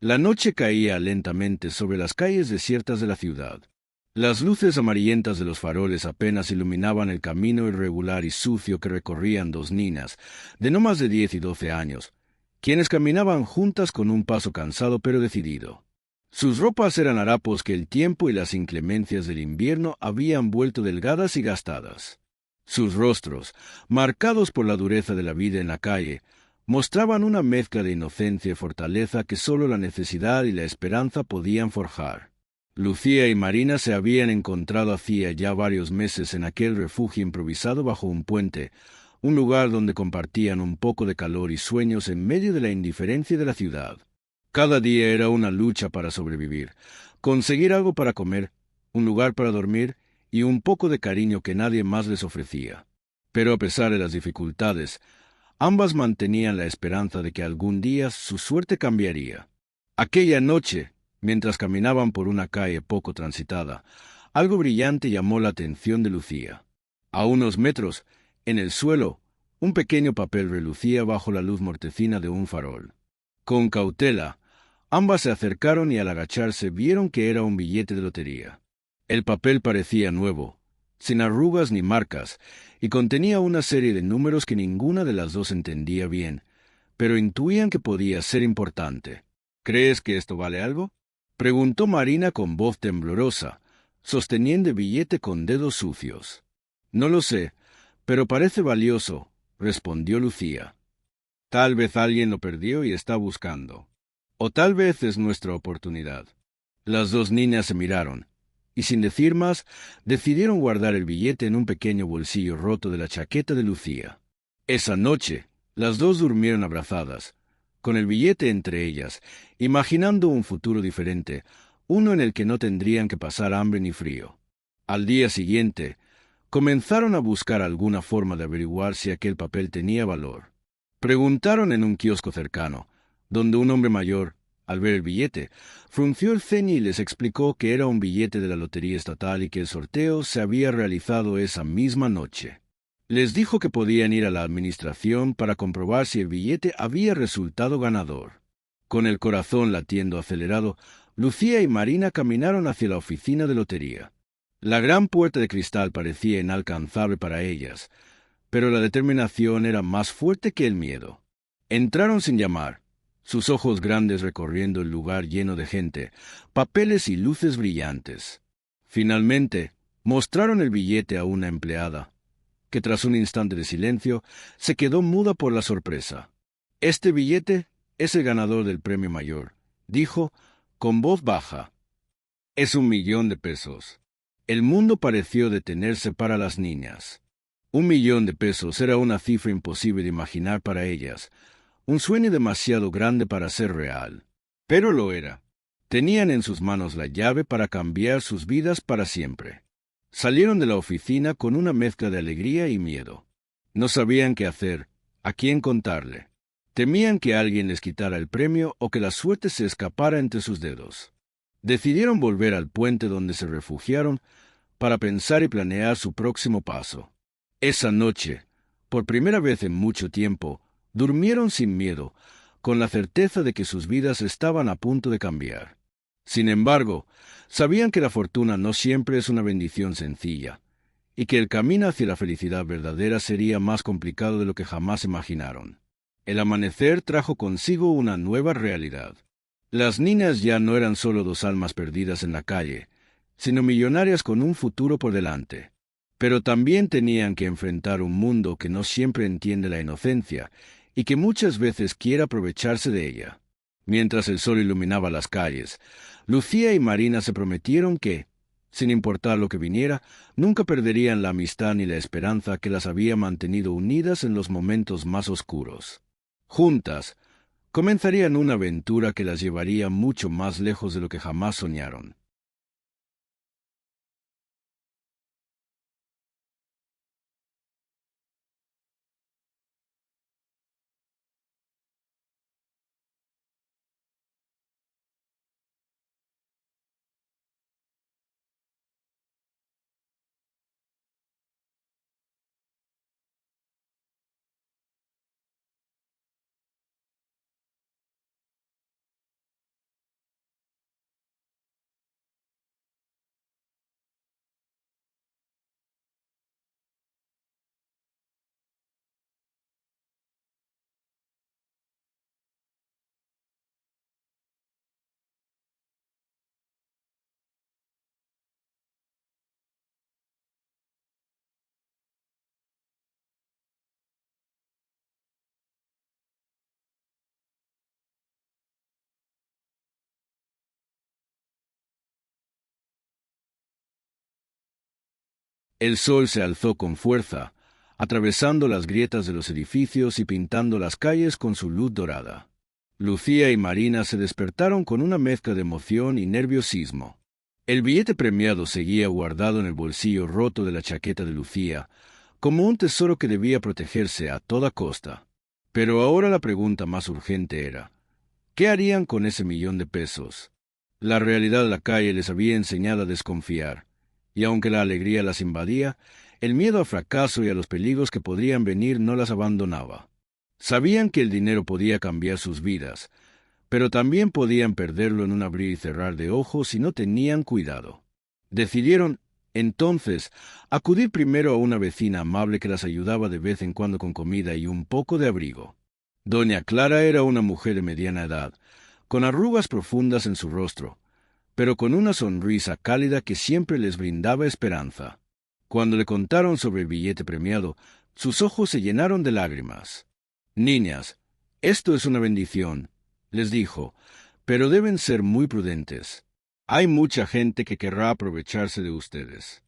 La noche caía lentamente sobre las calles desiertas de la ciudad. Las luces amarillentas de los faroles apenas iluminaban el camino irregular y sucio que recorrían dos niñas, de no más de 10 y 12 años, quienes caminaban juntas con un paso cansado pero decidido. Sus ropas eran harapos que el tiempo y las inclemencias del invierno habían vuelto delgadas y gastadas. Sus rostros, marcados por la dureza de la vida en la calle, mostraban una mezcla de inocencia y fortaleza que sólo la necesidad y la esperanza podían forjar. Lucía y Marina se habían encontrado hacía ya varios meses en aquel refugio improvisado bajo un puente, un lugar donde compartían un poco de calor y sueños en medio de la indiferencia de la ciudad. Cada día era una lucha para sobrevivir, conseguir algo para comer, un lugar para dormir y un poco de cariño que nadie más les ofrecía. Pero a pesar de las dificultades, ambas mantenían la esperanza de que algún día su suerte cambiaría. Aquella noche, mientras caminaban por una calle poco transitada, algo brillante llamó la atención de Lucía. A unos metros, en el suelo, un pequeño papel relucía bajo la luz mortecina de un farol. Con cautela, ambas se acercaron y al agacharse vieron que era un billete de lotería. El papel parecía nuevo, sin arrugas ni marcas, y contenía una serie de números que ninguna de las dos entendía bien, pero intuían que podía ser importante. ¿Crees que esto vale algo?, preguntó Marina con voz temblorosa, sosteniendo el billete con dedos sucios. No lo sé, pero parece valioso, respondió Lucía. Tal vez alguien lo perdió y está buscando. O tal vez es nuestra oportunidad. Las dos niñas se miraron, y sin decir más, decidieron guardar el billete en un pequeño bolsillo roto de la chaqueta de Lucía. Esa noche, las dos durmieron abrazadas, con el billete entre ellas, imaginando un futuro diferente, uno en el que no tendrían que pasar hambre ni frío. Al día siguiente, comenzaron a buscar alguna forma de averiguar si aquel papel tenía valor. Preguntaron en un kiosco cercano, donde un hombre mayor, al ver el billete, frunció el ceño y les explicó que era un billete de la Lotería Estatal y que el sorteo se había realizado esa misma noche. Les dijo que podían ir a la administración para comprobar si el billete había resultado ganador. Con el corazón latiendo acelerado, Lucía y Marina caminaron hacia la oficina de lotería. La gran puerta de cristal parecía inalcanzable para ellas, pero la determinación era más fuerte que el miedo. Entraron sin llamar, sus ojos grandes recorriendo el lugar lleno de gente, papeles y luces brillantes. Finalmente, mostraron el billete a una empleada, que tras un instante de silencio, se quedó muda por la sorpresa. «Este billete es el ganador del premio mayor», dijo, con voz baja. «Es 1.000.000 de pesos». El mundo pareció detenerse para las niñas. 1.000.000 de pesos era una cifra imposible de imaginar para ellas, un sueño demasiado grande para ser real. Pero lo era. Tenían en sus manos la llave para cambiar sus vidas para siempre. Salieron de la oficina con una mezcla de alegría y miedo. No sabían qué hacer, a quién contarle. Temían que alguien les quitara el premio o que la suerte se escapara entre sus dedos. Decidieron volver al puente donde se refugiaron para pensar y planear su próximo paso. Esa noche, por primera vez en mucho tiempo, durmieron sin miedo, con la certeza de que sus vidas estaban a punto de cambiar. Sin embargo, sabían que la fortuna no siempre es una bendición sencilla, y que el camino hacia la felicidad verdadera sería más complicado de lo que jamás imaginaron. El amanecer trajo consigo una nueva realidad. Las niñas ya no eran solo dos almas perdidas en la calle, sino millonarias con un futuro por delante. Pero también tenían que enfrentar un mundo que no siempre entiende la inocencia y que muchas veces quiere aprovecharse de ella. Mientras el sol iluminaba las calles, Lucía y Marina se prometieron que, sin importar lo que viniera, nunca perderían la amistad ni la esperanza que las había mantenido unidas en los momentos más oscuros. Juntas, comenzarían una aventura que las llevaría mucho más lejos de lo que jamás soñaron. El sol se alzó con fuerza, atravesando las grietas de los edificios y pintando las calles con su luz dorada. Lucía y Marina se despertaron con una mezcla de emoción y nerviosismo. El billete premiado seguía guardado en el bolsillo roto de la chaqueta de Lucía, como un tesoro que debía protegerse a toda costa. Pero ahora la pregunta más urgente era, ¿qué harían con ese $1.000.000? La realidad de la calle les había enseñado a desconfiar, y aunque la alegría las invadía, el miedo al fracaso y a los peligros que podrían venir no las abandonaba. Sabían que el dinero podía cambiar sus vidas, pero también podían perderlo en un abrir y cerrar de ojos si no tenían cuidado. Decidieron, entonces, acudir primero a una vecina amable que las ayudaba de vez en cuando con comida y un poco de abrigo. Doña Clara era una mujer de mediana edad, con arrugas profundas en su rostro, pero con una sonrisa cálida que siempre les brindaba esperanza. Cuando le contaron sobre el billete premiado, sus ojos se llenaron de lágrimas. «Niñas, esto es una bendición», les dijo, «pero deben ser muy prudentes. Hay mucha gente que querrá aprovecharse de ustedes.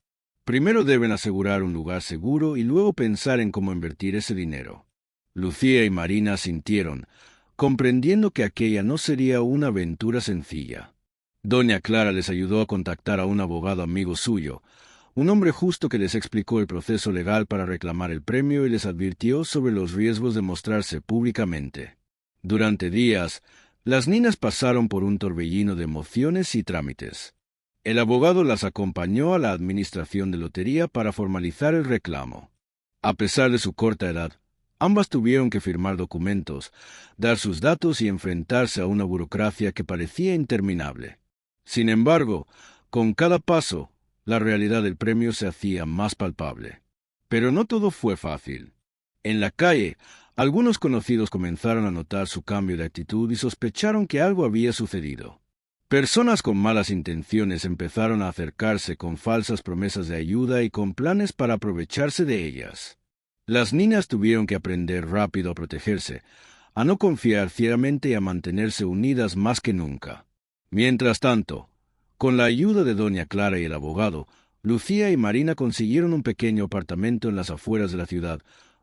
Primero deben asegurar un lugar seguro y luego pensar en cómo invertir ese dinero». Lucía y Marina sintieron, comprendiendo que aquella no sería una aventura sencilla. Doña Clara les ayudó a contactar a un abogado amigo suyo, un hombre justo que les explicó el proceso legal para reclamar el premio y les advirtió sobre los riesgos de mostrarse públicamente. Durante días, las niñas pasaron por un torbellino de emociones y trámites. El abogado las acompañó a la administración de lotería para formalizar el reclamo. A pesar de su corta edad, ambas tuvieron que firmar documentos, dar sus datos y enfrentarse a una burocracia que parecía interminable. Sin embargo, con cada paso, la realidad del premio se hacía más palpable. Pero no todo fue fácil. En la calle, algunos conocidos comenzaron a notar su cambio de actitud y sospecharon que algo había sucedido. Personas con malas intenciones empezaron a acercarse con falsas promesas de ayuda y con planes para aprovecharse de ellas. Las niñas tuvieron que aprender rápido a protegerse, a no confiar ciegamente y a mantenerse unidas más que nunca. Mientras tanto, con la ayuda de doña Clara y el abogado, Lucía y Marina consiguieron un pequeño apartamento en las afueras de la ciudad,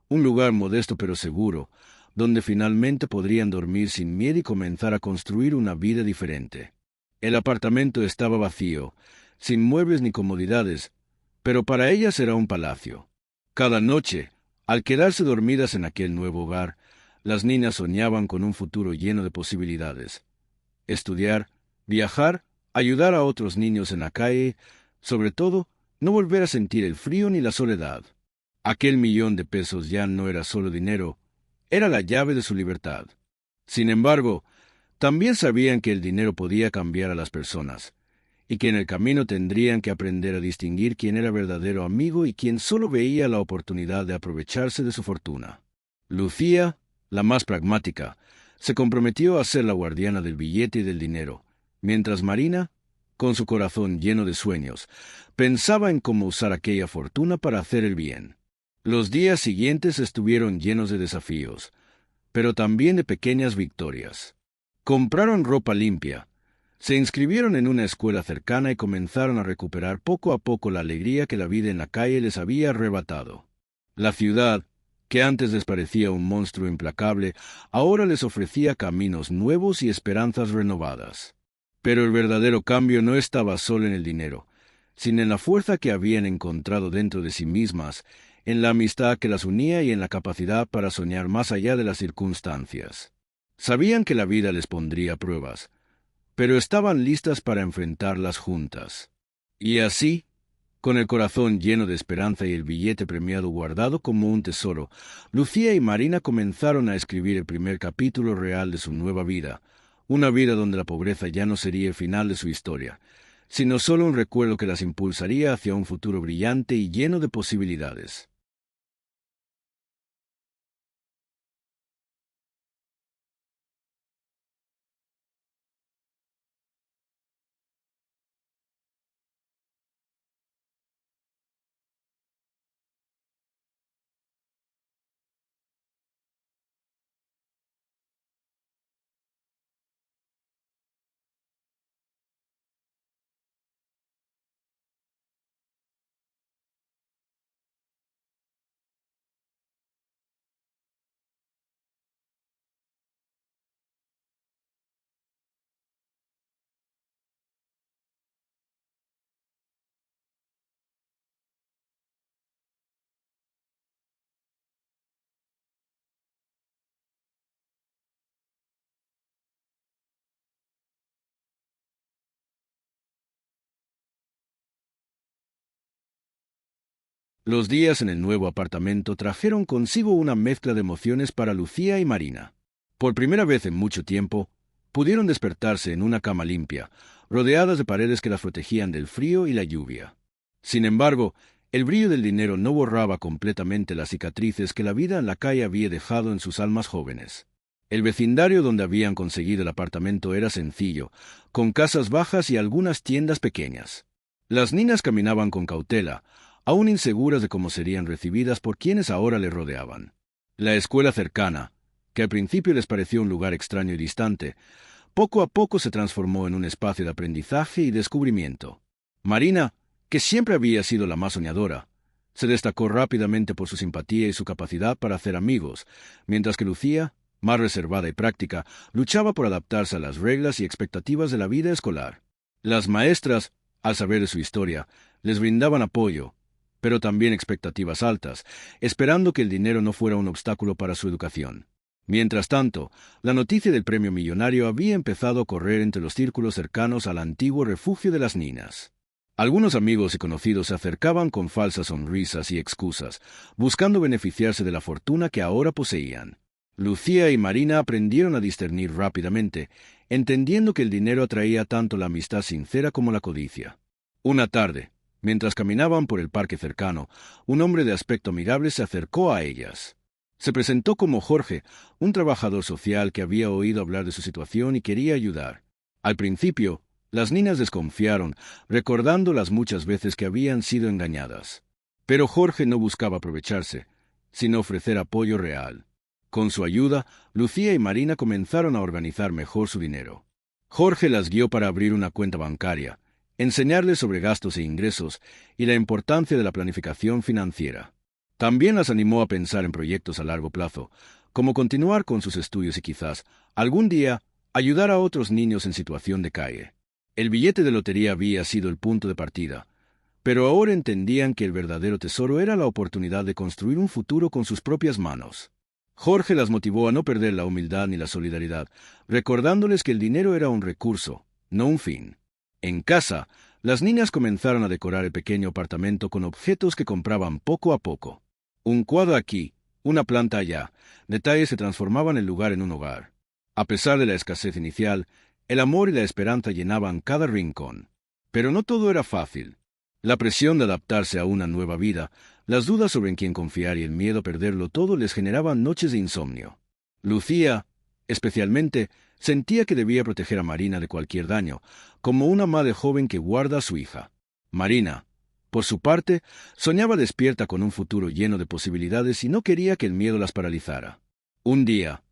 un lugar modesto pero seguro, donde finalmente podrían dormir sin miedo y comenzar a construir una vida diferente. El apartamento estaba vacío, sin muebles ni comodidades, pero para ellas era un palacio. Cada noche, al quedarse dormidas en aquel nuevo hogar, las niñas soñaban con un futuro lleno de posibilidades. Estudiar, viajar, ayudar a otros niños en la calle, sobre todo, no volver a sentir el frío ni la soledad. Aquel $1.000.000 ya no era solo dinero, era la llave de su libertad. Sin embargo, también sabían que el dinero podía cambiar a las personas, y que en el camino tendrían que aprender a distinguir quién era verdadero amigo y quién solo veía la oportunidad de aprovecharse de su fortuna. Lucía, la más pragmática, se comprometió a ser la guardiana del billete y del dinero, mientras Marina, con su corazón lleno de sueños, pensaba en cómo usar aquella fortuna para hacer el bien. Los días siguientes estuvieron llenos de desafíos, pero también de pequeñas victorias. Compraron ropa limpia, se inscribieron en una escuela cercana y comenzaron a recuperar poco a poco la alegría que la vida en la calle les había arrebatado. La ciudad, que antes les parecía un monstruo implacable, ahora les ofrecía caminos nuevos y esperanzas renovadas. Pero el verdadero cambio no estaba solo en el dinero, sino en la fuerza que habían encontrado dentro de sí mismas, en la amistad que las unía y en la capacidad para soñar más allá de las circunstancias. Sabían que la vida les pondría pruebas, pero estaban listas para enfrentarlas juntas. Y así, con el corazón lleno de esperanza y el billete premiado guardado como un tesoro, Lucía y Marina comenzaron a escribir el primer capítulo real de su nueva vida, una vida donde la pobreza ya no sería el final de su historia, sino solo un recuerdo que las impulsaría hacia un futuro brillante y lleno de posibilidades. Los días en el nuevo apartamento trajeron consigo una mezcla de emociones para Lucía y Marina. Por primera vez en mucho tiempo, pudieron despertarse en una cama limpia, rodeadas de paredes que las protegían del frío y la lluvia. Sin embargo, el brillo del dinero no borraba completamente las cicatrices que la vida en la calle había dejado en sus almas jóvenes. El vecindario donde habían conseguido el apartamento era sencillo, con casas bajas y algunas tiendas pequeñas. Las niñas caminaban con cautela, aún inseguras de cómo serían recibidas por quienes ahora le rodeaban. La escuela cercana, que al principio les pareció un lugar extraño y distante, poco a poco se transformó en un espacio de aprendizaje y descubrimiento. Marina, que siempre había sido la más soñadora, se destacó rápidamente por su simpatía y su capacidad para hacer amigos, mientras que Lucía, más reservada y práctica, luchaba por adaptarse a las reglas y expectativas de la vida escolar. Las maestras, al saber de su historia, les brindaban apoyo, pero también expectativas altas, esperando que el dinero no fuera un obstáculo para su educación. Mientras tanto, la noticia del premio millonario había empezado a correr entre los círculos cercanos al antiguo refugio de las niñas. Algunos amigos y conocidos se acercaban con falsas sonrisas y excusas, buscando beneficiarse de la fortuna que ahora poseían. Lucía y Marina aprendieron a discernir rápidamente, entendiendo que el dinero atraía tanto la amistad sincera como la codicia. Una tarde, mientras caminaban por el parque cercano, un hombre de aspecto amigable se acercó a ellas. Se presentó como Jorge, un trabajador social que había oído hablar de su situación y quería ayudar. Al principio, las niñas desconfiaron, recordando las muchas veces que habían sido engañadas. Pero Jorge no buscaba aprovecharse, sino ofrecer apoyo real. Con su ayuda, Lucía y Marina comenzaron a organizar mejor su dinero. Jorge las guió para abrir una cuenta bancaria, enseñarles sobre gastos e ingresos y la importancia de la planificación financiera. También las animó a pensar en proyectos a largo plazo, como continuar con sus estudios y quizás, algún día, ayudar a otros niños en situación de calle. El billete de lotería había sido el punto de partida, pero ahora entendían que el verdadero tesoro era la oportunidad de construir un futuro con sus propias manos. Jorge las motivó a no perder la humildad ni la solidaridad, recordándoles que el dinero era un recurso, no un fin. En casa, las niñas comenzaron a decorar el pequeño apartamento con objetos que compraban poco a poco. Un cuadro aquí, una planta allá, detalles que transformaban el lugar en un hogar. A pesar de la escasez inicial, el amor y la esperanza llenaban cada rincón. Pero no todo era fácil. La presión de adaptarse a una nueva vida, las dudas sobre en quién confiar y el miedo a perderlo todo les generaban noches de insomnio. Lucía, especialmente, sentía que debía proteger a Marina de cualquier daño, como una madre joven que guarda a su hija. Marina, por su parte, soñaba despierta con un futuro lleno de posibilidades y no quería que el miedo las paralizara. Un día,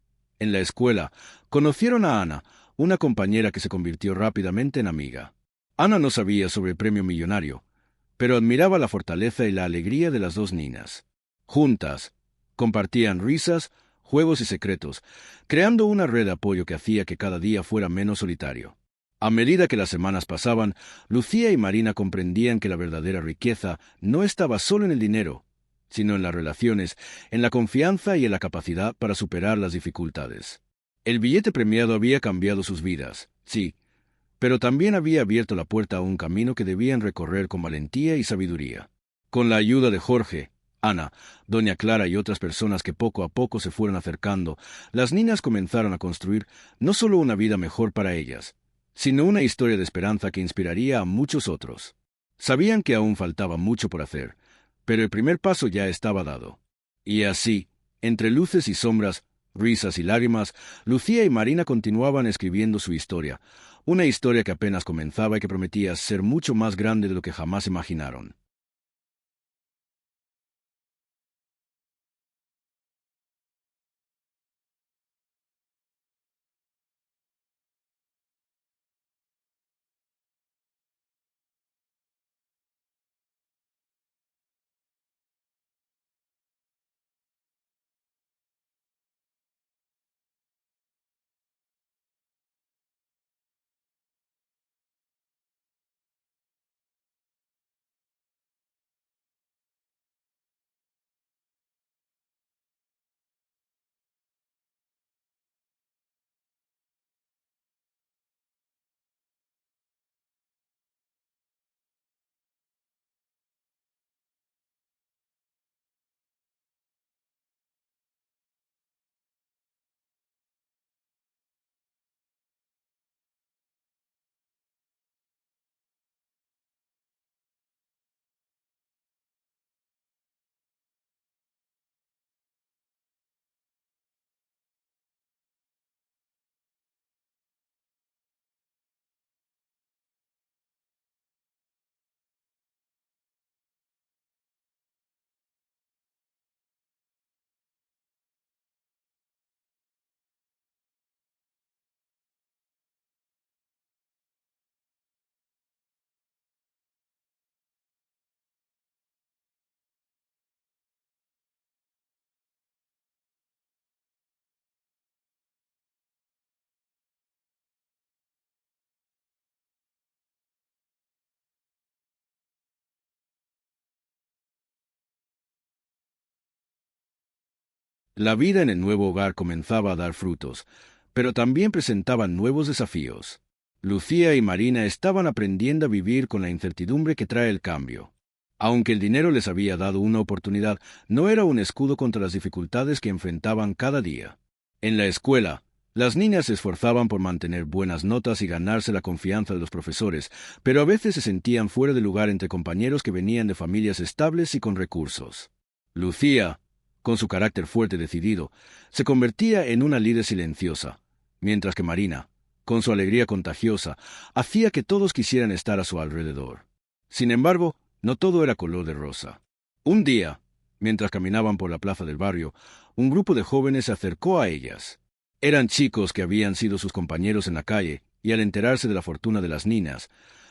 en la escuela, conocieron a Ana, una compañera que se convirtió rápidamente en amiga. Ana no sabía sobre el premio millonario, pero admiraba la fortaleza y la alegría de las dos niñas. Juntas, compartían risas, juegos y secretos, creando una red de apoyo que hacía que cada día fuera menos solitario. A medida que las semanas pasaban, Lucía y Marina comprendían que la verdadera riqueza no estaba solo en el dinero, sino en las relaciones, en la confianza y en la capacidad para superar las dificultades. El billete premiado había cambiado sus vidas, sí, pero también había abierto la puerta a un camino que debían recorrer con valentía y sabiduría. Con la ayuda de Jorge, Ana, doña Clara y otras personas que poco a poco se fueron acercando, las niñas comenzaron a construir no solo una vida mejor para ellas, sino una historia de esperanza que inspiraría a muchos otros. Sabían que aún faltaba mucho por hacer, pero el primer paso ya estaba dado. Y así, entre luces y sombras, risas y lágrimas, Lucía y Marina continuaban escribiendo su historia, una historia que apenas comenzaba y que prometía ser mucho más grande de lo que jamás imaginaron. La vida en el nuevo hogar comenzaba a dar frutos, pero también presentaba nuevos desafíos. Lucía y Marina estaban aprendiendo a vivir con la incertidumbre que trae el cambio. Aunque el dinero les había dado una oportunidad, no era un escudo contra las dificultades que enfrentaban cada día. En la escuela, las niñas se esforzaban por mantener buenas notas y ganarse la confianza de los profesores, pero a veces se sentían fuera de lugar entre compañeros que venían de familias estables y con recursos. Lucía, con su carácter fuerte y decidido, se convertía en una líder silenciosa, mientras que Marina, con su alegría contagiosa, hacía que todos quisieran estar a su alrededor. Sin embargo, no todo era color de rosa. Un día, mientras caminaban por la plaza del barrio, un grupo de jóvenes se acercó a ellas. Eran chicos que habían sido sus compañeros en la calle, y al enterarse de la fortuna de las niñas,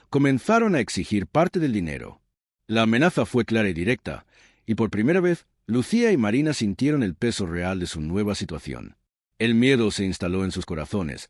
comenzaron a exigir parte del dinero. La amenaza fue clara y directa, y por primera vez, Lucía y Marina sintieron el peso real de su nueva situación. El miedo se instaló en sus corazones,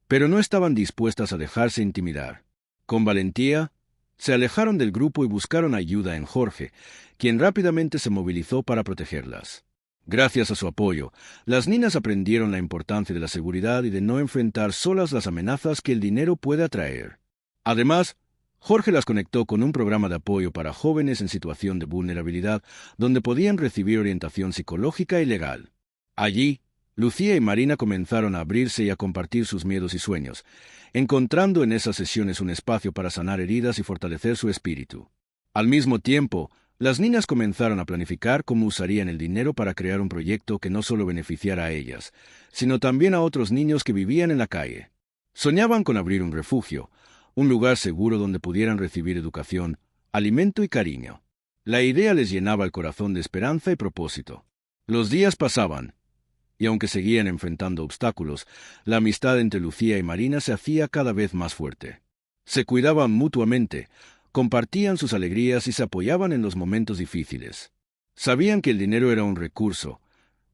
pero no estaban dispuestas a dejarse intimidar. Con valentía, se alejaron del grupo y buscaron ayuda en Jorge, quien rápidamente se movilizó para protegerlas. Gracias a su apoyo, las niñas aprendieron la importancia de la seguridad y de no enfrentar solas las amenazas que el dinero puede atraer. Además, Jorge las conectó con un programa de apoyo para jóvenes en situación de vulnerabilidad, donde podían recibir orientación psicológica y legal. Allí, Lucía y Marina comenzaron a abrirse y a compartir sus miedos y sueños, encontrando en esas sesiones un espacio para sanar heridas y fortalecer su espíritu. Al mismo tiempo, las niñas comenzaron a planificar cómo usarían el dinero para crear un proyecto que no solo beneficiara a ellas, sino también a otros niños que vivían en la calle. Soñaban con abrir un refugio, un lugar seguro donde pudieran recibir educación, alimento y cariño. La idea les llenaba el corazón de esperanza y propósito. Los días pasaban, y aunque seguían enfrentando obstáculos, la amistad entre Lucía y Marina se hacía cada vez más fuerte. Se cuidaban mutuamente, compartían sus alegrías y se apoyaban en los momentos difíciles. Sabían que el dinero era un recurso,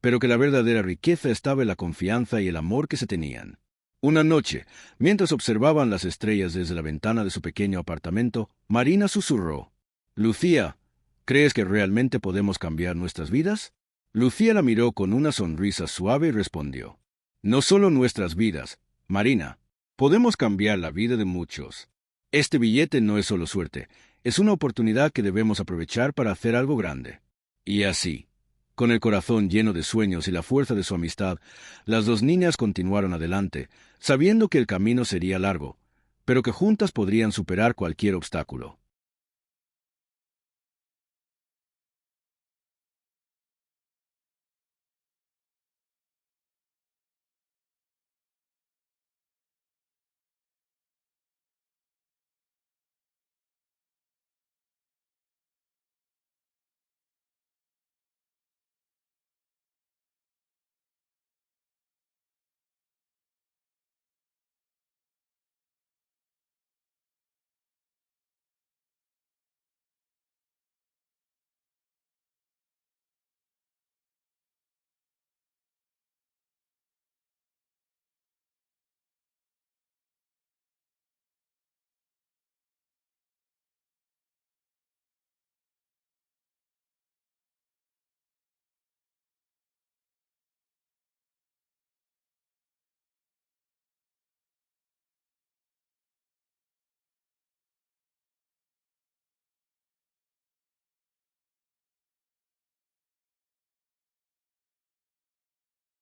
pero que la verdadera riqueza estaba en la confianza y el amor que se tenían. Una noche, mientras observaban las estrellas desde la ventana de su pequeño apartamento, Marina susurró: «Lucía, ¿crees que realmente podemos cambiar nuestras vidas?». Lucía la miró con una sonrisa suave y respondió: «No solo nuestras vidas, Marina, podemos cambiar la vida de muchos. Este billete no es solo suerte, es una oportunidad que debemos aprovechar para hacer algo grande». Y así, con el corazón lleno de sueños y la fuerza de su amistad, las dos niñas continuaron adelante, sabiendo que el camino sería largo, pero que juntas podrían superar cualquier obstáculo.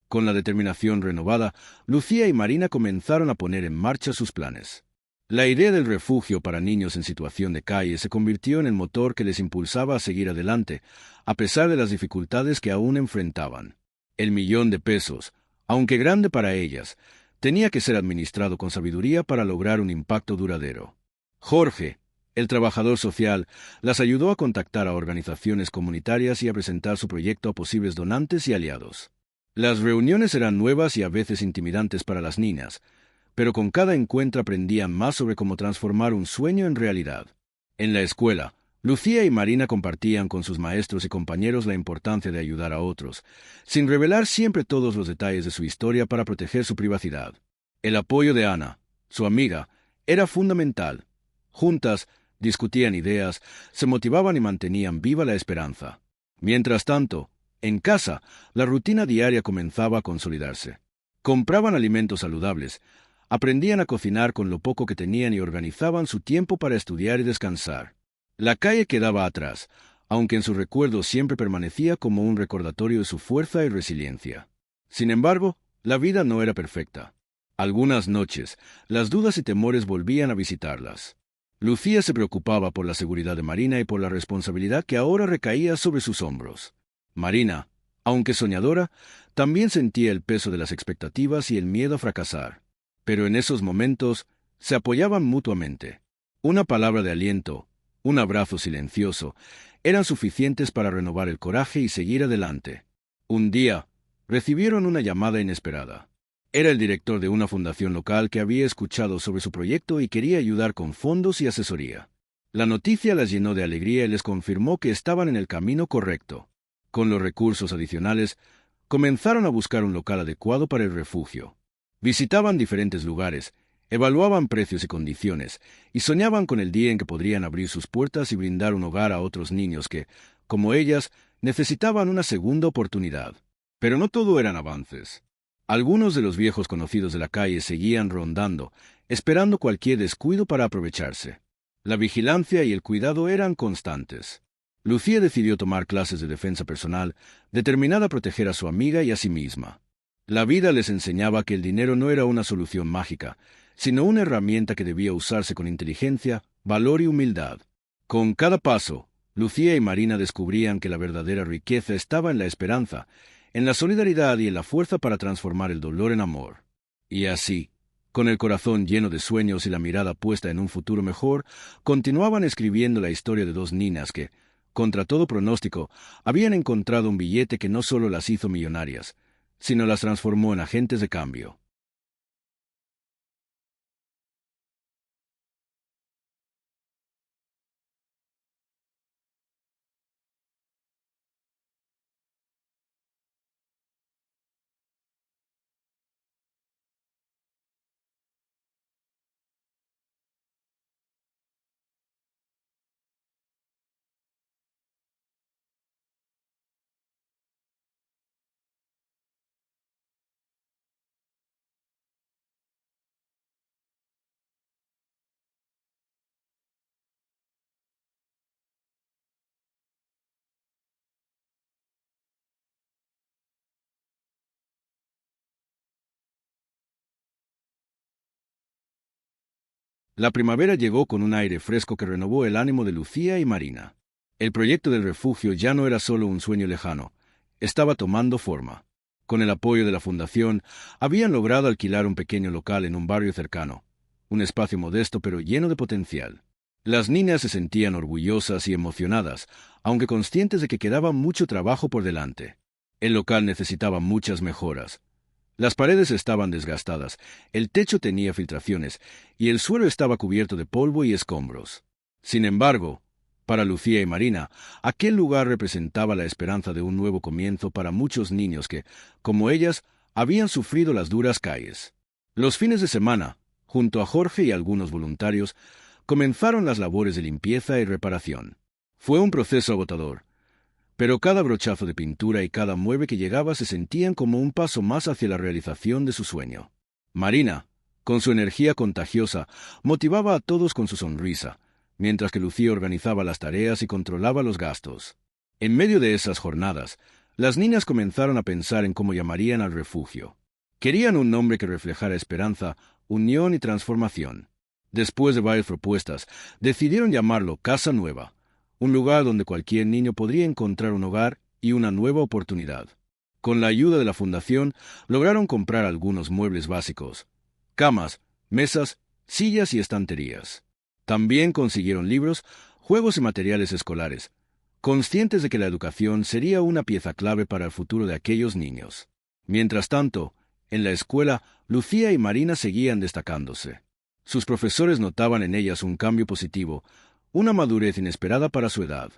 Con la determinación renovada, Lucía y Marina comenzaron a poner en marcha sus planes. La idea del refugio para niños en situación de calle se convirtió en el motor que les impulsaba a seguir adelante, a pesar de las dificultades que aún enfrentaban. El $1.000.000, aunque grande para ellas, tenía que ser administrado con sabiduría para lograr un impacto duradero. Jorge, el trabajador social, las ayudó a contactar a organizaciones comunitarias y a presentar su proyecto a posibles donantes y aliados. Las reuniones eran nuevas y a veces intimidantes para las niñas, pero con cada encuentro aprendían más sobre cómo transformar un sueño en realidad. En la escuela, Lucía y Marina compartían con sus maestros y compañeros la importancia de ayudar a otros, sin revelar siempre todos los detalles de su historia para proteger su privacidad. El apoyo de Ana, su amiga, era fundamental. Juntas, discutían ideas, se motivaban y mantenían viva la esperanza. Mientras tanto, En casa, la rutina diaria comenzaba a consolidarse. Compraban alimentos saludables, aprendían a cocinar con lo poco que tenían y organizaban su tiempo para estudiar y descansar. La calle quedaba atrás, aunque en sus recuerdos siempre permanecía como un recordatorio de su fuerza y resiliencia. Sin embargo, la vida no era perfecta. Algunas noches, las dudas y temores volvían a visitarlas. Lucía se preocupaba por la seguridad de Marina y por la responsabilidad que ahora recaía sobre sus hombros. Marina, aunque soñadora, también sentía el peso de las expectativas y el miedo a fracasar. Pero en esos momentos se apoyaban mutuamente. Una palabra de aliento, un abrazo silencioso, eran suficientes para renovar el coraje y seguir adelante. Un día, recibieron una llamada inesperada. Era el director de una fundación local que había escuchado sobre su proyecto y quería ayudar con fondos y asesoría. La noticia las llenó de alegría y les confirmó que estaban en el camino correcto. Con los recursos adicionales, comenzaron a buscar un local adecuado para el refugio. Visitaban diferentes lugares, evaluaban precios y condiciones, y soñaban con el día en que podrían abrir sus puertas y brindar un hogar a otros niños que, como ellas, necesitaban una segunda oportunidad. Pero no todo eran avances. Algunos de los viejos conocidos de la calle seguían rondando, esperando cualquier descuido para aprovecharse. La vigilancia y el cuidado eran constantes. Lucía decidió tomar clases de defensa personal, determinada a proteger a su amiga y a sí misma. La vida les enseñaba que el dinero no era una solución mágica, sino una herramienta que debía usarse con inteligencia, valor y humildad. Con cada paso, Lucía y Marina descubrían que la verdadera riqueza estaba en la esperanza, en la solidaridad y en la fuerza para transformar el dolor en amor. Y así, con el corazón lleno de sueños y la mirada puesta en un futuro mejor, continuaban escribiendo la historia de dos niñas que, contra todo pronóstico, habían encontrado un billete que no solo las hizo millonarias, sino las transformó en agentes de cambio. La primavera llegó con un aire fresco que renovó el ánimo de Lucía y Marina. El proyecto del refugio ya no era solo un sueño lejano, estaba tomando forma. Con el apoyo de la fundación, habían logrado alquilar un pequeño local en un barrio cercano, un espacio modesto pero lleno de potencial. Las niñas se sentían orgullosas y emocionadas, aunque conscientes de que quedaba mucho trabajo por delante. El local necesitaba muchas mejoras. Las paredes estaban desgastadas, el techo tenía filtraciones y el suelo estaba cubierto de polvo y escombros. Sin embargo, para Lucía y Marina, aquel lugar representaba la esperanza de un nuevo comienzo para muchos niños que, como ellas, habían sufrido las duras calles. Los fines de semana, junto a Jorge y algunos voluntarios, comenzaron las labores de limpieza y reparación. Fue un proceso agotador, pero cada brochazo de pintura y cada mueble que llegaba se sentían como un paso más hacia la realización de su sueño. Marina, con su energía contagiosa, motivaba a todos con su sonrisa, mientras que Lucía organizaba las tareas y controlaba los gastos. En medio de esas jornadas, las niñas comenzaron a pensar en cómo llamarían al refugio. Querían un nombre que reflejara esperanza, unión y transformación. Después de varias propuestas, decidieron llamarlo Casa Nueva, un lugar donde cualquier niño podría encontrar un hogar y una nueva oportunidad. Con la ayuda de la fundación, lograron comprar algunos muebles básicos: camas, mesas, sillas y estanterías. También consiguieron libros, juegos y materiales escolares, conscientes de que la educación sería una pieza clave para el futuro de aquellos niños. Mientras tanto, en la escuela, Lucía y Marina seguían destacándose. Sus profesores notaban en ellas un cambio positivo, una madurez inesperada para su edad.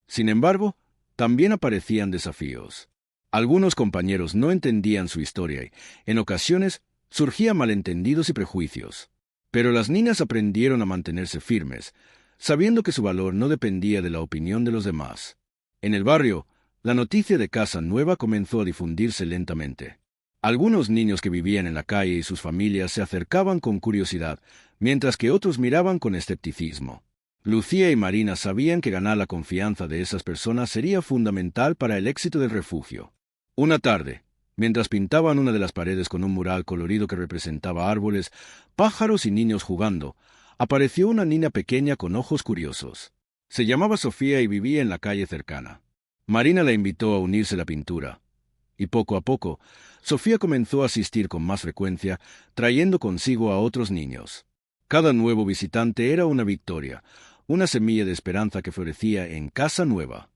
Sin embargo, también aparecían desafíos. Algunos compañeros no entendían su historia y, en ocasiones, surgían malentendidos y prejuicios. Pero las niñas aprendieron a mantenerse firmes, sabiendo que su valor no dependía de la opinión de los demás. En el barrio, la noticia de casa nueva comenzó a difundirse lentamente. Algunos niños que vivían en la calle y sus familias se acercaban con curiosidad, mientras que otros miraban con escepticismo. Lucía y Marina sabían que ganar la confianza de esas personas sería fundamental para el éxito del refugio. Una tarde, mientras pintaban una de las paredes con un mural colorido que representaba árboles, pájaros y niños jugando, apareció una niña pequeña con ojos curiosos. Se llamaba Sofía y vivía en la calle cercana. Marina la invitó a unirse a la pintura, y poco a poco, Sofía comenzó a asistir con más frecuencia, trayendo consigo a otros niños. Cada nuevo visitante era una victoria, una semilla de esperanza que florecía en casa nueva.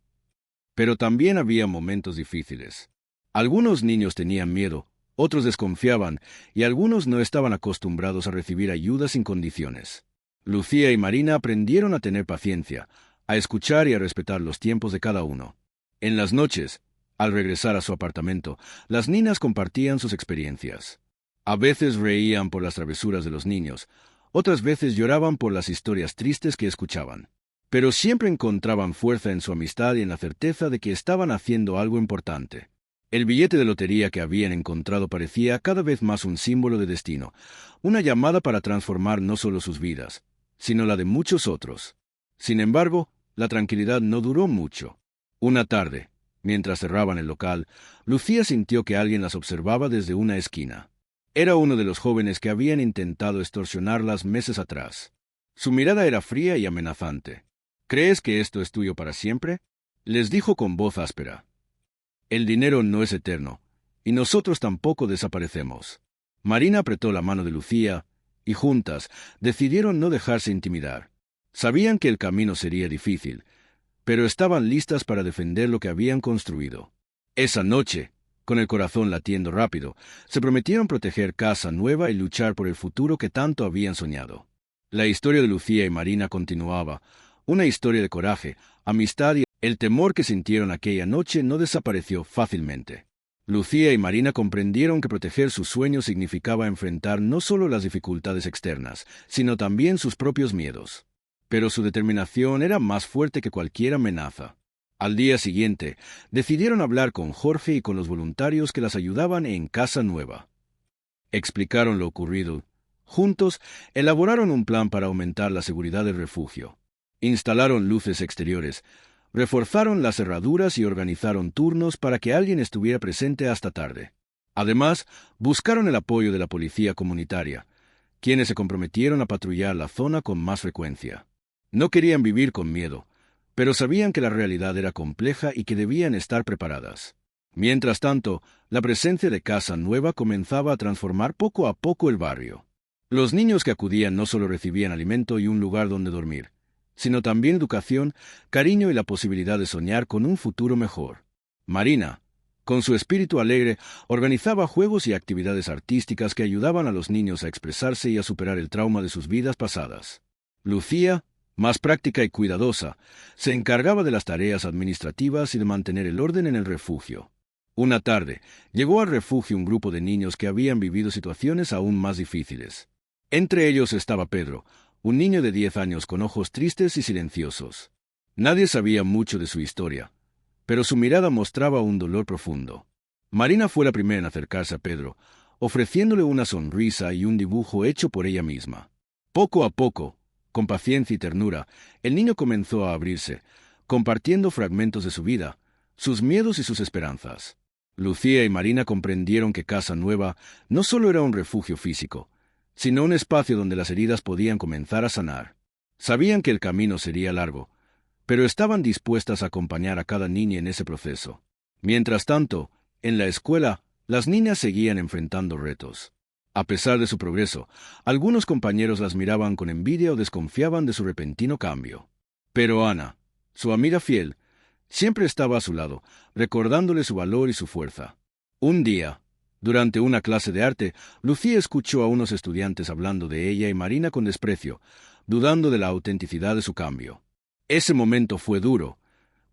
Pero también había momentos difíciles. Algunos niños tenían miedo, otros desconfiaban, y algunos no estaban acostumbrados a recibir ayuda sin condiciones. Lucía y Marina aprendieron a tener paciencia, a escuchar y a respetar los tiempos de cada uno. En las noches, al regresar a su apartamento, las niñas compartían sus experiencias. A veces reían por las travesuras de los niños, otras veces lloraban por las historias tristes que escuchaban. Pero siempre encontraban fuerza en su amistad y en la certeza de que estaban haciendo algo importante. El billete de lotería que habían encontrado parecía cada vez más un símbolo de destino, una llamada para transformar no solo sus vidas, sino la de muchos otros. Sin embargo, la tranquilidad no duró mucho. Una tarde, mientras cerraban el local, Lucía sintió que alguien las observaba desde una esquina. Era uno de los jóvenes que habían intentado extorsionarlas meses atrás. Su mirada era fría y amenazante. «¿Crees que esto es tuyo para siempre?», les dijo con voz áspera. «El dinero no es eterno, y nosotros tampoco desaparecemos». Marina apretó la mano de Lucía, y juntas decidieron no dejarse intimidar. Sabían que el camino sería difícil, pero estaban listas para defender lo que habían construido. Esa noche, con el corazón latiendo rápido, se prometieron proteger casa nueva y luchar por el futuro que tanto habían soñado. La historia de Lucía y Marina continuaba, una historia de coraje, amistad y el temor que sintieron aquella noche no desapareció fácilmente. Lucía y Marina comprendieron que proteger sus sueños significaba enfrentar no solo las dificultades externas, sino también sus propios miedos. Pero su determinación era más fuerte que cualquier amenaza. Al día siguiente, decidieron hablar con Jorge y con los voluntarios que las ayudaban en Casa Nueva. Explicaron lo ocurrido. Juntos, elaboraron un plan para aumentar la seguridad del refugio. Instalaron luces exteriores, reforzaron las cerraduras y organizaron turnos para que alguien estuviera presente hasta tarde. Además, buscaron el apoyo de la policía comunitaria, quienes se comprometieron a patrullar la zona con más frecuencia. No querían vivir con miedo, pero sabían que la realidad era compleja y que debían estar preparadas. Mientras tanto, la presencia de Casa Nueva comenzaba a transformar poco a poco el barrio. Los niños que acudían no solo recibían alimento y un lugar donde dormir, sino también educación, cariño y la posibilidad de soñar con un futuro mejor. Marina, con su espíritu alegre, organizaba juegos y actividades artísticas que ayudaban a los niños a expresarse y a superar el trauma de sus vidas pasadas. Lucía, más práctica y cuidadosa, se encargaba de las tareas administrativas y de mantener el orden en el refugio. Una tarde, llegó al refugio un grupo de niños que habían vivido situaciones aún más difíciles. Entre ellos estaba Pedro, un niño de 10 años con ojos tristes y silenciosos. Nadie sabía mucho de su historia, pero su mirada mostraba un dolor profundo. Marina fue la primera en acercarse a Pedro, ofreciéndole una sonrisa y un dibujo hecho por ella misma. Poco a poco, con paciencia y ternura, el niño comenzó a abrirse, compartiendo fragmentos de su vida, sus miedos y sus esperanzas. Lucía y Marina comprendieron que Casa Nueva no solo era un refugio físico, sino un espacio donde las heridas podían comenzar a sanar. Sabían que el camino sería largo, pero estaban dispuestas a acompañar a cada niña en ese proceso. Mientras tanto, en la escuela, las niñas seguían enfrentando retos. A pesar de su progreso, algunos compañeros las miraban con envidia o desconfiaban de su repentino cambio. Pero Ana, su amiga fiel, siempre estaba a su lado, recordándole su valor y su fuerza. Un día, durante una clase de arte, Lucía escuchó a unos estudiantes hablando de ella y Marina con desprecio, dudando de la autenticidad de su cambio. Ese momento fue duro,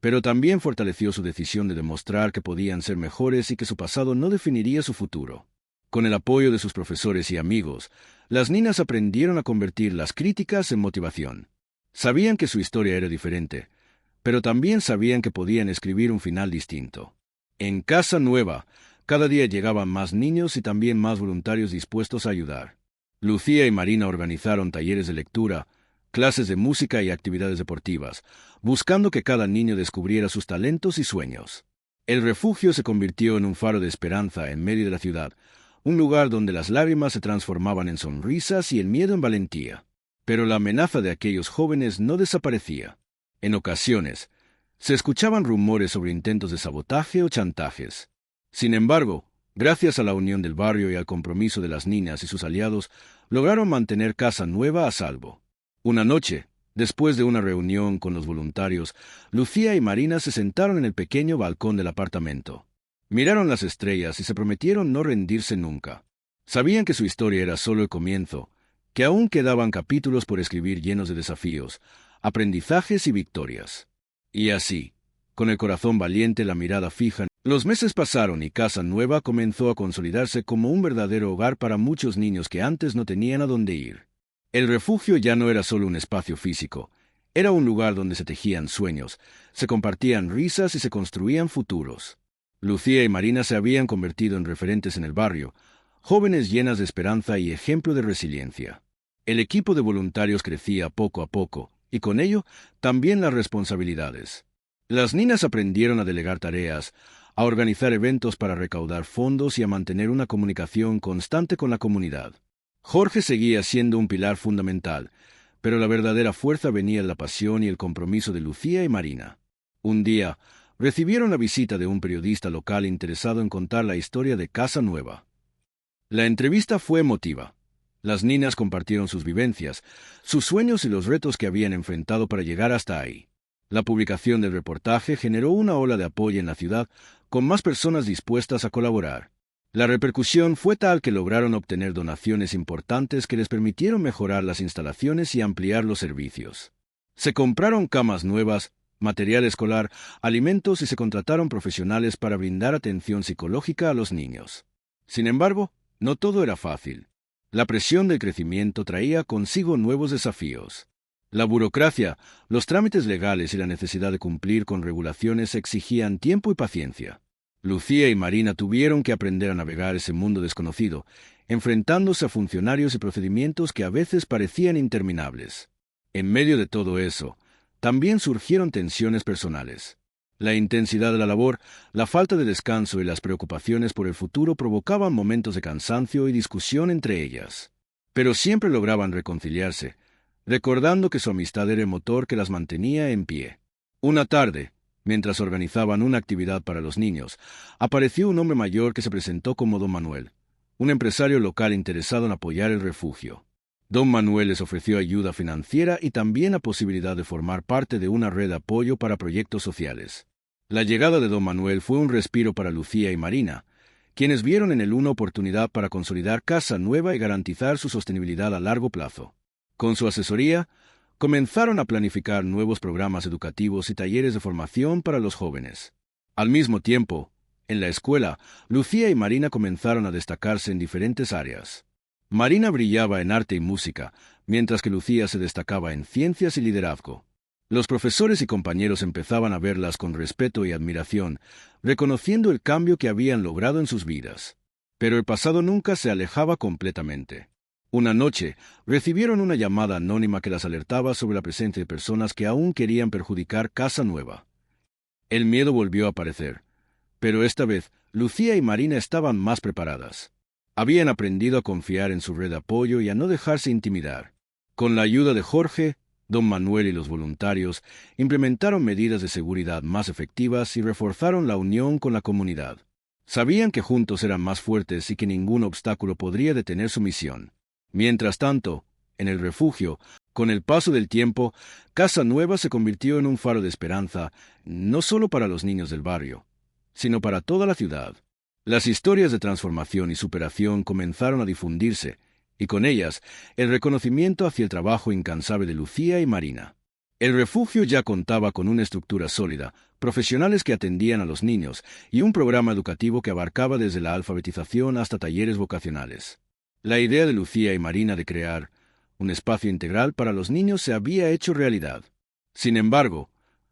pero también fortaleció su decisión de demostrar que podían ser mejores y que su pasado no definiría su futuro. Con el apoyo de sus profesores y amigos, las niñas aprendieron a convertir las críticas en motivación. Sabían que su historia era diferente, pero también sabían que podían escribir un final distinto. En Casa Nueva, cada día llegaban más niños y también más voluntarios dispuestos a ayudar. Lucía y Marina organizaron talleres de lectura, clases de música y actividades deportivas, buscando que cada niño descubriera sus talentos y sueños. El refugio se convirtió en un faro de esperanza en medio de la ciudad, un lugar donde las lágrimas se transformaban en sonrisas y el miedo en valentía. Pero la amenaza de aquellos jóvenes no desaparecía. En ocasiones, se escuchaban rumores sobre intentos de sabotaje o chantajes. Sin embargo, gracias a la unión del barrio y al compromiso de las niñas y sus aliados, lograron mantener Casa Nueva a salvo. Una noche, después de una reunión con los voluntarios, Lucía y Marina se sentaron en el pequeño balcón del apartamento. Miraron las estrellas y se prometieron no rendirse nunca. Sabían que su historia era solo el comienzo, que aún quedaban capítulos por escribir llenos de desafíos, aprendizajes y victorias. Y así, con el corazón valiente y la mirada fija, los meses pasaron y Casa Nueva comenzó a consolidarse como un verdadero hogar para muchos niños que antes no tenían a dónde ir. El refugio ya no era solo un espacio físico, era un lugar donde se tejían sueños, se compartían risas y se construían futuros. Lucía y Marina se habían convertido en referentes en el barrio, jóvenes llenas de esperanza y ejemplo de resiliencia. El equipo de voluntarios crecía poco a poco, y con ello también las responsabilidades. Las niñas aprendieron a delegar tareas, a organizar eventos para recaudar fondos y a mantener una comunicación constante con la comunidad. Jorge seguía siendo un pilar fundamental, pero la verdadera fuerza venía de la pasión y el compromiso de Lucía y Marina. Un día, recibieron la visita de un periodista local interesado en contar la historia de Casa Nueva. La entrevista fue emotiva. Las niñas compartieron sus vivencias, sus sueños y los retos que habían enfrentado para llegar hasta ahí. La publicación del reportaje generó una ola de apoyo en la ciudad, con más personas dispuestas a colaborar. La repercusión fue tal que lograron obtener donaciones importantes que les permitieron mejorar las instalaciones y ampliar los servicios. Se compraron camas nuevas, material escolar, alimentos y se contrataron profesionales para brindar atención psicológica a los niños. Sin embargo, no todo era fácil. La presión del crecimiento traía consigo nuevos desafíos. La burocracia, los trámites legales y la necesidad de cumplir con regulaciones exigían tiempo y paciencia. Lucía y Marina tuvieron que aprender a navegar ese mundo desconocido, enfrentándose a funcionarios y procedimientos que a veces parecían interminables. En medio de todo eso, también surgieron tensiones personales. La intensidad de la labor, la falta de descanso y las preocupaciones por el futuro provocaban momentos de cansancio y discusión entre ellas. Pero siempre lograban reconciliarse, recordando que su amistad era el motor que las mantenía en pie. Una tarde, mientras organizaban una actividad para los niños, apareció un hombre mayor que se presentó como don Manuel, un empresario local interesado en apoyar el refugio. Don Manuel les ofreció ayuda financiera y también la posibilidad de formar parte de una red de apoyo para proyectos sociales. La llegada de don Manuel fue un respiro para Lucía y Marina, quienes vieron en él una oportunidad para consolidar Casa Nueva y garantizar su sostenibilidad a largo plazo. Con su asesoría, comenzaron a planificar nuevos programas educativos y talleres de formación para los jóvenes. Al mismo tiempo, en la escuela, Lucía y Marina comenzaron a destacarse en diferentes áreas. Marina brillaba en arte y música, mientras que Lucía se destacaba en ciencias y liderazgo. Los profesores y compañeros empezaban a verlas con respeto y admiración, reconociendo el cambio que habían logrado en sus vidas. Pero el pasado nunca se alejaba completamente. Una noche, recibieron una llamada anónima que las alertaba sobre la presencia de personas que aún querían perjudicar Casa Nueva. El miedo volvió a aparecer, pero esta vez Lucía y Marina estaban más preparadas. Habían aprendido a confiar en su red de apoyo y a no dejarse intimidar. Con la ayuda de Jorge, don Manuel y los voluntarios, implementaron medidas de seguridad más efectivas y reforzaron la unión con la comunidad. Sabían que juntos eran más fuertes y que ningún obstáculo podría detener su misión. Mientras tanto, en el refugio, con el paso del tiempo, Casa Nueva se convirtió en un faro de esperanza, no solo para los niños del barrio, sino para toda la ciudad. Las historias de transformación y superación comenzaron a difundirse, y con ellas, el reconocimiento hacia el trabajo incansable de Lucía y Marina. El refugio ya contaba con una estructura sólida, profesionales que atendían a los niños, y un programa educativo que abarcaba desde la alfabetización hasta talleres vocacionales. La idea de Lucía y Marina de crear un espacio integral para los niños se había hecho realidad. Sin embargo,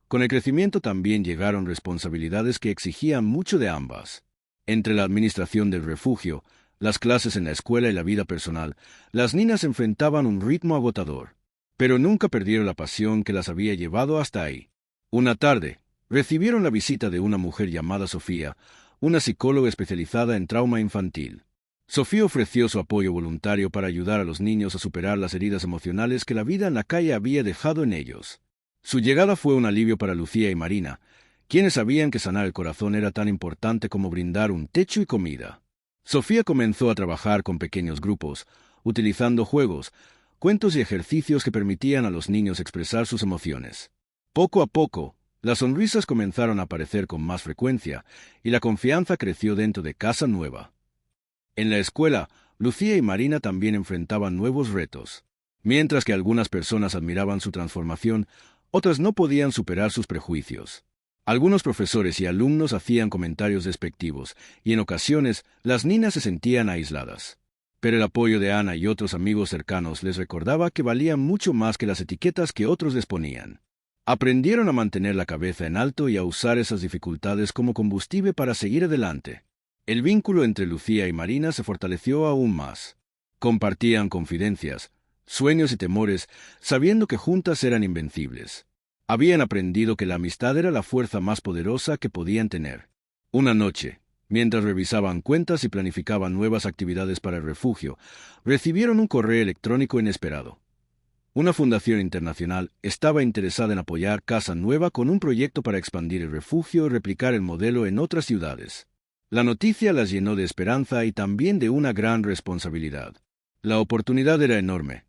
Con el crecimiento también llegaron responsabilidades que exigían mucho de ambas. Entre la administración del refugio, las clases en la escuela y la vida personal, las niñas enfrentaban un ritmo agotador. Pero nunca perdieron la pasión que las había llevado hasta ahí. Una tarde, recibieron la visita de una mujer llamada Sofía, una psicóloga especializada en trauma infantil. Sofía ofreció su apoyo voluntario para ayudar a los niños a superar las heridas emocionales que la vida en la calle había dejado en ellos. Su llegada fue un alivio para Lucía y Marina, quienes sabían que sanar el corazón era tan importante como brindar un techo y comida. Sofía comenzó a trabajar con pequeños grupos, utilizando juegos, cuentos y ejercicios que permitían a los niños expresar sus emociones. Poco a poco, las sonrisas comenzaron a aparecer con más frecuencia, y la confianza creció dentro de Casa Nueva. En la escuela, Lucía y Marina también enfrentaban nuevos retos. Mientras que algunas personas admiraban su transformación, otras no podían superar sus prejuicios. Algunos profesores y alumnos hacían comentarios despectivos, y en ocasiones las niñas se sentían aisladas. Pero el apoyo de Ana y otros amigos cercanos les recordaba que valían mucho más que las etiquetas que otros les ponían. Aprendieron a mantener la cabeza en alto y a usar esas dificultades como combustible para seguir adelante. El vínculo entre Lucía y Marina se fortaleció aún más. Compartían confidencias, sueños y temores, sabiendo que juntas eran invencibles. Habían aprendido que la amistad era la fuerza más poderosa que podían tener. Una noche, mientras revisaban cuentas y planificaban nuevas actividades para el refugio, recibieron un correo electrónico inesperado. Una fundación internacional estaba interesada en apoyar Casa Nueva con un proyecto para expandir el refugio y replicar el modelo en otras ciudades. La noticia las llenó de esperanza y también de una gran responsabilidad. La oportunidad era enorme,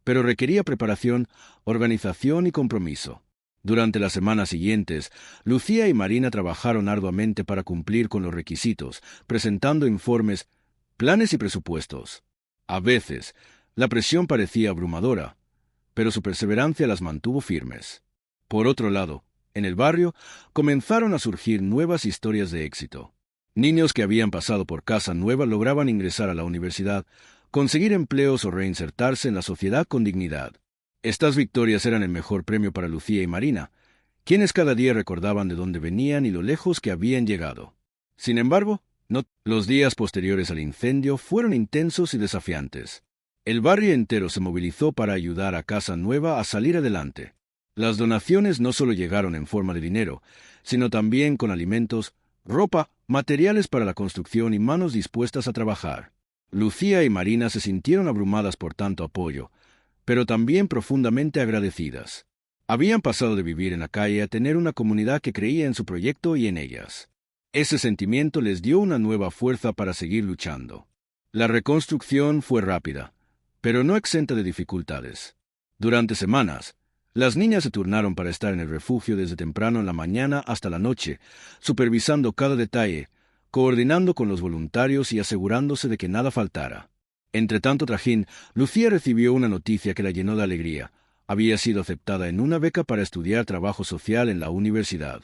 pero requería preparación, organización y compromiso. Durante las semanas siguientes, Lucía y Marina trabajaron arduamente para cumplir con los requisitos, presentando informes, planes y presupuestos. A veces, la presión parecía abrumadora, pero su perseverancia las mantuvo firmes. Por otro lado, en el barrio, comenzaron a surgir nuevas historias de éxito. Niños que habían pasado por Casa Nueva lograban ingresar a la universidad, conseguir empleos o reinsertarse en la sociedad con dignidad. Estas victorias eran el mejor premio para Lucía y Marina, quienes cada día recordaban de dónde venían y lo lejos que habían llegado. Sin embargo, los días posteriores al incendio fueron intensos y desafiantes. El barrio entero se movilizó para ayudar a Casa Nueva a salir adelante. Las donaciones no solo llegaron en forma de dinero, sino también con alimentos, ropa, materiales para la construcción y manos dispuestas a trabajar. Lucía y Marina se sintieron abrumadas por tanto apoyo, pero también profundamente agradecidas. Habían pasado de vivir en la calle a tener una comunidad que creía en su proyecto y en ellas. Ese sentimiento les dio una nueva fuerza para seguir luchando. La reconstrucción fue rápida, pero no exenta de dificultades. Durante semanas, las niñas se turnaron para estar en el refugio desde temprano en la mañana hasta la noche, supervisando cada detalle, coordinando con los voluntarios y asegurándose de que nada faltara. Entre tanto trajín, Lucía recibió una noticia que la llenó de alegría. Había sido aceptada en una beca para estudiar trabajo social en la universidad.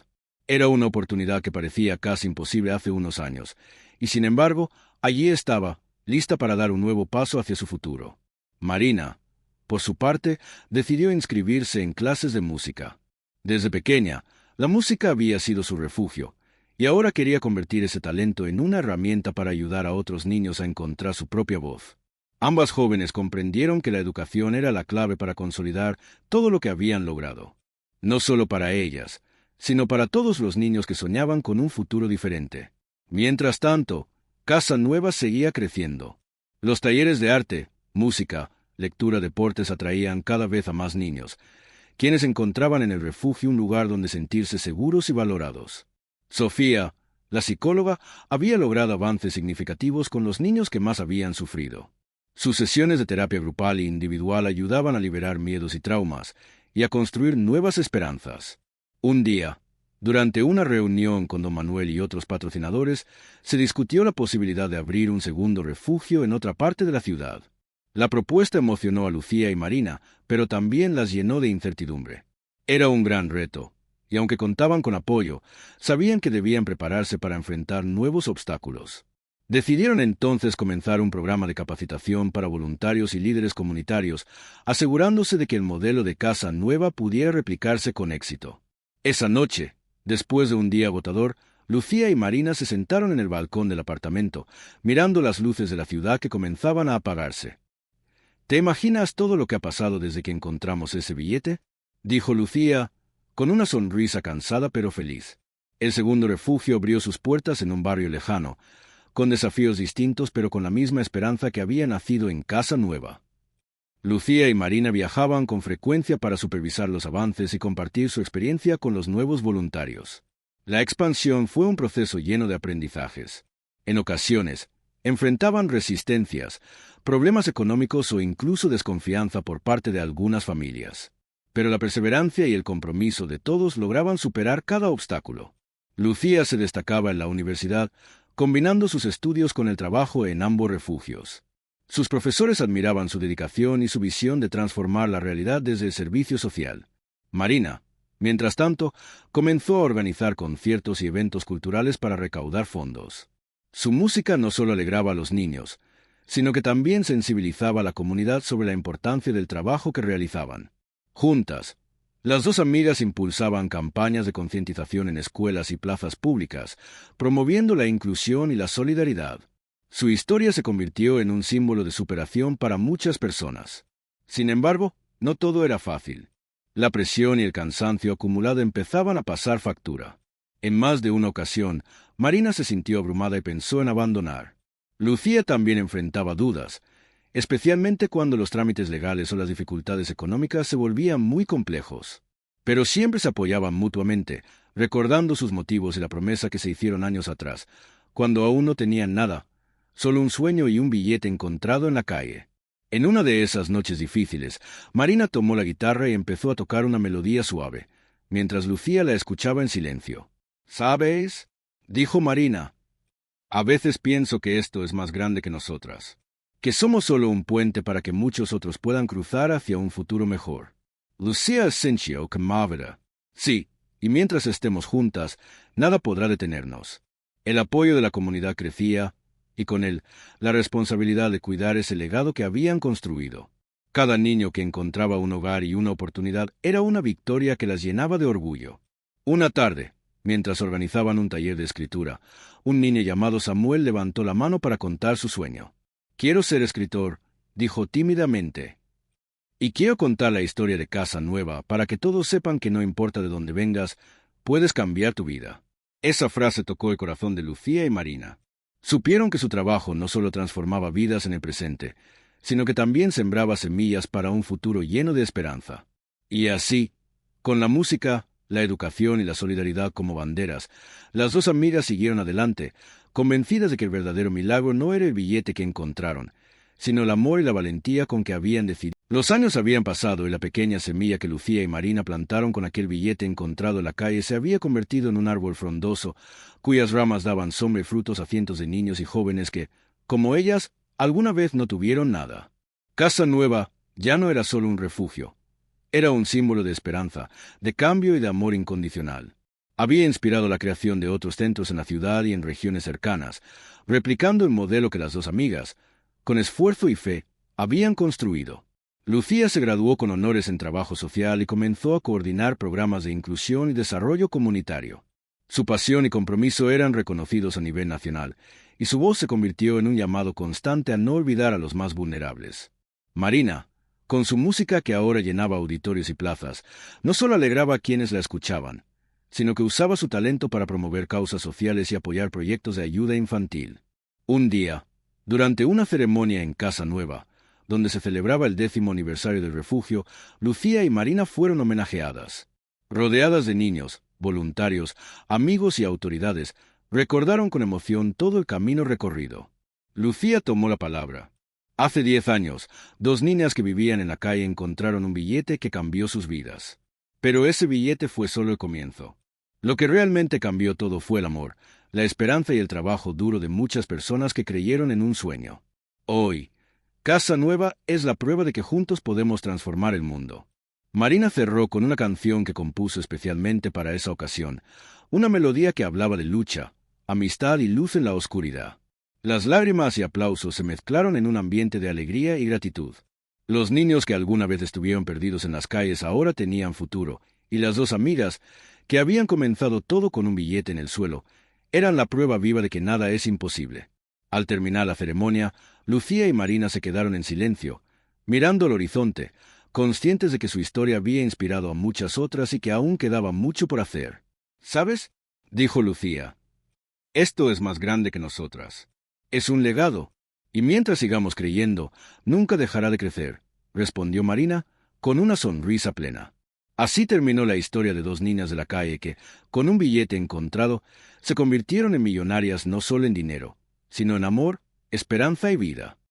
Era una oportunidad que parecía casi imposible hace unos años, y sin embargo, allí estaba, lista para dar un nuevo paso hacia su futuro. Marina, por su parte, decidió inscribirse en clases de música. Desde pequeña, la música había sido su refugio, y ahora quería convertir ese talento en una herramienta para ayudar a otros niños a encontrar su propia voz. Ambas jóvenes comprendieron que la educación era la clave para consolidar todo lo que habían logrado. No solo para ellas, sino para todos los niños que soñaban con un futuro diferente. Mientras tanto, Casa Nueva seguía creciendo. Los talleres de arte, música, lectura, deportes atraían cada vez a más niños, quienes encontraban en el refugio un lugar donde sentirse seguros y valorados. Sofía, la psicóloga, había logrado avances significativos con los niños que más habían sufrido. Sus sesiones de terapia grupal e individual ayudaban a liberar miedos y traumas y a construir nuevas esperanzas. Un día, durante una reunión con don Manuel y otros patrocinadores, se discutió la posibilidad de abrir un segundo refugio en otra parte de la ciudad. La propuesta emocionó a Lucía y Marina, pero también las llenó de incertidumbre. Era un gran reto, y aunque contaban con apoyo, sabían que debían prepararse para enfrentar nuevos obstáculos. Decidieron entonces comenzar un programa de capacitación para voluntarios y líderes comunitarios, asegurándose de que el modelo de Casa Nueva pudiera replicarse con éxito. Esa noche, después de un día agotador, Lucía y Marina se sentaron en el balcón del apartamento, mirando las luces de la ciudad que comenzaban a apagarse. ¿Te imaginas todo lo que ha pasado desde que encontramos ese billete?, dijo Lucía, con una sonrisa cansada pero feliz. El segundo refugio abrió sus puertas en un barrio lejano, con desafíos distintos pero con la misma esperanza que había nacido en Casa Nueva. Lucía y Marina viajaban con frecuencia para supervisar los avances y compartir su experiencia con los nuevos voluntarios. La expansión fue un proceso lleno de aprendizajes. En ocasiones, enfrentaban resistencias, problemas económicos o incluso desconfianza por parte de algunas familias. Pero la perseverancia y el compromiso de todos lograban superar cada obstáculo. Lucía se destacaba en la universidad, combinando sus estudios con el trabajo en ambos refugios. Sus profesores admiraban su dedicación y su visión de transformar la realidad desde el servicio social. Marina, mientras tanto, comenzó a organizar conciertos y eventos culturales para recaudar fondos. Su música no solo alegraba a los niños, sino que también sensibilizaba a la comunidad sobre la importancia del trabajo que realizaban. Juntas, las dos amigas impulsaban campañas de concientización en escuelas y plazas públicas, promoviendo la inclusión y la solidaridad. Su historia se convirtió en un símbolo de superación para muchas personas. Sin embargo, no todo era fácil. La presión y el cansancio acumulado empezaban a pasar factura. En más de una ocasión, Marina se sintió abrumada y pensó en abandonar. Lucía también enfrentaba dudas, especialmente cuando los trámites legales o las dificultades económicas se volvían muy complejos. Pero siempre se apoyaban mutuamente, recordando sus motivos y la promesa que se hicieron años atrás, cuando aún no tenían nada, solo un sueño y un billete encontrado en la calle. En una de esas noches difíciles, Marina tomó la guitarra y empezó a tocar una melodía suave, mientras Lucía la escuchaba en silencio. «¿Sabes?», dijo Marina. «A veces pienso que esto es más grande que nosotras, que somos solo un puente para que muchos otros puedan cruzar hacia un futuro mejor». Lucía sintió conmovida. Sí, y mientras estemos juntas, nada podrá detenernos. El apoyo de la comunidad crecía, y con él, la responsabilidad de cuidar ese legado que habían construido. Cada niño que encontraba un hogar y una oportunidad era una victoria que las llenaba de orgullo. Una tarde, mientras organizaban un taller de escritura, un niño llamado Samuel levantó la mano para contar su sueño. «Quiero ser escritor», dijo tímidamente. «Y quiero contar la historia de Casa Nueva para que todos sepan que no importa de dónde vengas, puedes cambiar tu vida». Esa frase tocó el corazón de Lucía y Marina. Supieron que su trabajo no solo transformaba vidas en el presente, sino que también sembraba semillas para un futuro lleno de esperanza. Y así, con la música, la educación y la solidaridad como banderas, las dos amigas siguieron adelante, convencidas de que el verdadero milagro no era el billete que encontraron, sino el amor y la valentía con que habían decidido. Los años habían pasado y la pequeña semilla que Lucía y Marina plantaron con aquel billete encontrado en la calle se había convertido en un árbol frondoso, cuyas ramas daban sombra y frutos a cientos de niños y jóvenes que, como ellas, alguna vez no tuvieron nada. Casa Nueva ya no era solo un refugio. Era un símbolo de esperanza, de cambio y de amor incondicional. Había inspirado la creación de otros centros en la ciudad y en regiones cercanas, replicando el modelo que las dos amigas, con esfuerzo y fe, habían construido. Lucía se graduó con honores en trabajo social y comenzó a coordinar programas de inclusión y desarrollo comunitario. Su pasión y compromiso eran reconocidos a nivel nacional, y su voz se convirtió en un llamado constante a no olvidar a los más vulnerables. Marina, con su música que ahora llenaba auditorios y plazas, no solo alegraba a quienes la escuchaban, sino que usaba su talento para promover causas sociales y apoyar proyectos de ayuda infantil. Un día, durante una ceremonia en Casa Nueva, donde se celebraba el 10º aniversario del refugio, Lucía y Marina fueron homenajeadas. Rodeadas de niños, voluntarios, amigos y autoridades, recordaron con emoción todo el camino recorrido. Lucía tomó la palabra. Hace 10 años, 2 niñas que vivían en la calle encontraron un billete que cambió sus vidas. Pero ese billete fue solo el comienzo. Lo que realmente cambió todo fue el amor, la esperanza y el trabajo duro de muchas personas que creyeron en un sueño. Hoy, Casa Nueva es la prueba de que juntos podemos transformar el mundo. Marina cerró con una canción que compuso especialmente para esa ocasión, una melodía que hablaba de lucha, amistad y luz en la oscuridad. Las lágrimas y aplausos se mezclaron en un ambiente de alegría y gratitud. Los niños que alguna vez estuvieron perdidos en las calles ahora tenían futuro, y las dos amigas, que habían comenzado todo con un billete en el suelo, eran la prueba viva de que nada es imposible. Al terminar la ceremonia, Lucía y Marina se quedaron en silencio, mirando al horizonte, conscientes de que su historia había inspirado a muchas otras y que aún quedaba mucho por hacer. ¿Sabes?, dijo Lucía. Esto es más grande que nosotras. Es un legado, y mientras sigamos creyendo, nunca dejará de crecer, respondió Marina, con una sonrisa plena. Así terminó la historia de dos niñas de la calle que, con un billete encontrado, se convirtieron en millonarias no solo en dinero, sino en amor, esperanza y vida.